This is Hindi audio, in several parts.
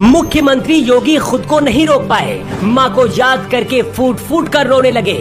मुख्यमंत्री योगी खुद को नहीं रोक पाए, मां को याद करके फूट फूट कर रोने लगे।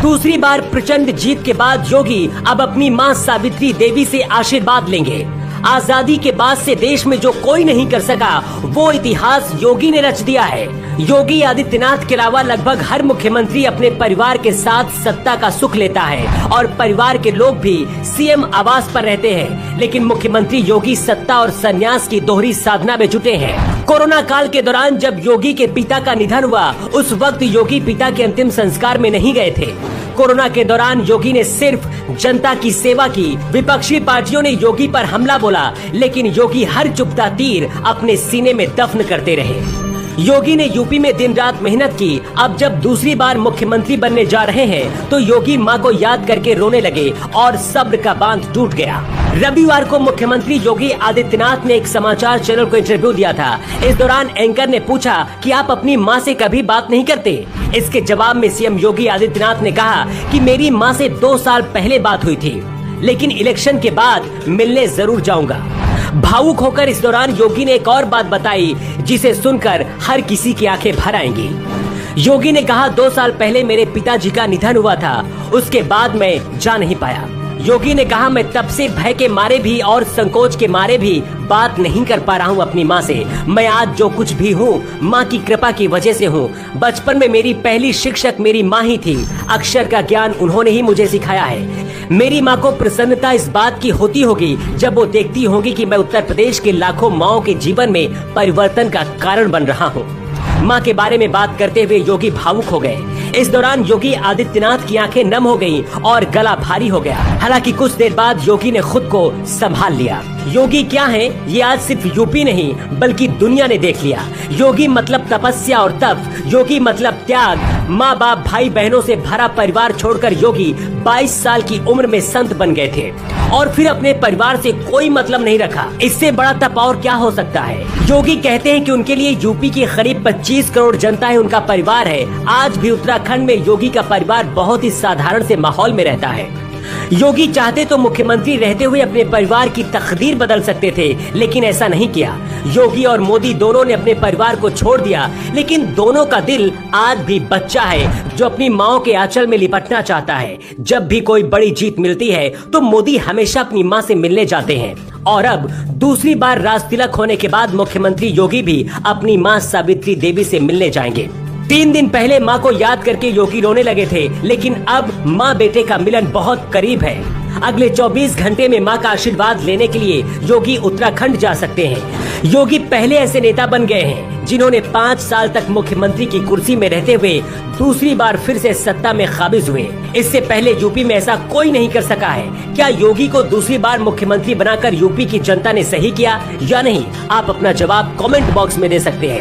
दूसरी बार प्रचंड जीत के बाद योगी अब अपनी मां सावित्री देवी से आशीर्वाद लेंगे। आजादी के बाद से देश में जो कोई नहीं कर सका वो इतिहास योगी ने रच दिया है। योगी आदित्यनाथ के अलावा लगभग हर मुख्यमंत्री अपने परिवार के साथ सत्ता का सुख लेता है और परिवार के लोग भी सीएम आवास पर रहते हैं, लेकिन मुख्यमंत्री योगी सत्ता और संन्यास की दोहरी साधना में जुटे हैं। कोरोना काल के दौरान जब योगी के पिता का निधन हुआ, उस वक्त योगी पिता के अंतिम संस्कार में नहीं गए थे। कोरोना के दौरान योगी ने सिर्फ जनता की सेवा की। विपक्षी पार्टियों ने योगी पर हमला बोला, लेकिन योगी हर चुभता तीर अपने सीने में दफन करते रहे। योगी ने यूपी में दिन रात मेहनत की। अब जब दूसरी बार मुख्यमंत्री बनने जा रहे हैं तो योगी मां को याद करके रोने लगे और सब्र का बांध टूट गया। रविवार को मुख्यमंत्री योगी आदित्यनाथ ने एक समाचार चैनल को इंटरव्यू दिया था। इस दौरान एंकर ने पूछा कि आप अपनी मां से कभी बात नहीं करते। इसके जवाब में सीएम योगी आदित्यनाथ ने कहा कि मेरी मां से 2 साल पहले बात हुई थी, लेकिन इलेक्शन के बाद मिलने जरूर जाऊंगा। भावुक होकर इस दौरान योगी ने एक और बात बताई जिसे सुनकर हर किसी की आंखें भर आएंगी। योगी ने कहा, 2 साल पहले मेरे पिताजी का निधन हुआ था, उसके बाद मैं जा नहीं पाया। योगी ने कहा, मैं तब से भय के मारे भी और संकोच के मारे भी बात नहीं कर पा रहा हूँ अपनी माँ से। मैं आज जो कुछ भी हूँ माँ की कृपा की वजह से हूँ। बचपन में मेरी पहली शिक्षक मेरी माँ ही थी। अक्षर का ज्ञान उन्होंने ही मुझे सिखाया है। मेरी माँ को प्रसन्नता इस बात की होती होगी जब वो देखती होंगी कि मैं उत्तर प्रदेश के लाखों माँओं के जीवन में परिवर्तन का कारण बन रहा हूँ। मां के बारे में बात करते हुए योगी भावुक हो गए। इस दौरान योगी आदित्यनाथ की आंखें नम हो गईं और गला भारी हो गया। हालांकि कुछ देर बाद योगी ने खुद को संभाल लिया। योगी क्या है ये आज सिर्फ यूपी नहीं बल्कि दुनिया ने देख लिया। योगी मतलब तपस्या और तप, योगी मतलब त्याग। माँ बाप भाई बहनों से भरा परिवार छोड़कर योगी 22 साल की उम्र में संत बन गए थे और फिर अपने परिवार से कोई मतलब नहीं रखा। इससे बड़ा तप और क्या हो सकता है। योगी कहते हैं कि उनके लिए यूपी की करीब 25 करोड़ जनता है उनका परिवार है। आज भी उत्तराखंड में योगी का परिवार बहुत ही साधारण से माहौल में रहता है। योगी चाहते तो मुख्यमंत्री रहते हुए अपने परिवार की तकदीर बदल सकते थे, लेकिन ऐसा नहीं किया। योगी और मोदी दोनों ने अपने परिवार को छोड़ दिया, लेकिन दोनों का दिल आज भी बच्चा है जो अपनी माँ के आंचल में लिपटना चाहता है। जब भी कोई बड़ी जीत मिलती है तो मोदी हमेशा अपनी माँ से मिलने जाते हैं और अब दूसरी बार राज तिलक होने के बाद मुख्यमंत्री योगी भी अपनी माँ सावित्री देवी से मिलने जाएंगे। 3 दिन पहले माँ को याद करके योगी रोने लगे थे, लेकिन अब माँ बेटे का मिलन बहुत करीब है। अगले 24 घंटे में माँ का आशीर्वाद लेने के लिए योगी उत्तराखंड जा सकते हैं। योगी पहले ऐसे नेता बन गए हैं जिन्होंने 5 साल तक मुख्यमंत्री की कुर्सी में रहते हुए दूसरी बार फिर से सत्ता में काबिज हुए। इससे पहले यूपी में ऐसा कोई नहीं कर सका है। क्या योगी को दूसरी बार मुख्यमंत्री बनाकर यूपी की जनता ने सही किया या नहीं? आप अपना जवाब कमेंट बॉक्स में दे सकते हैं।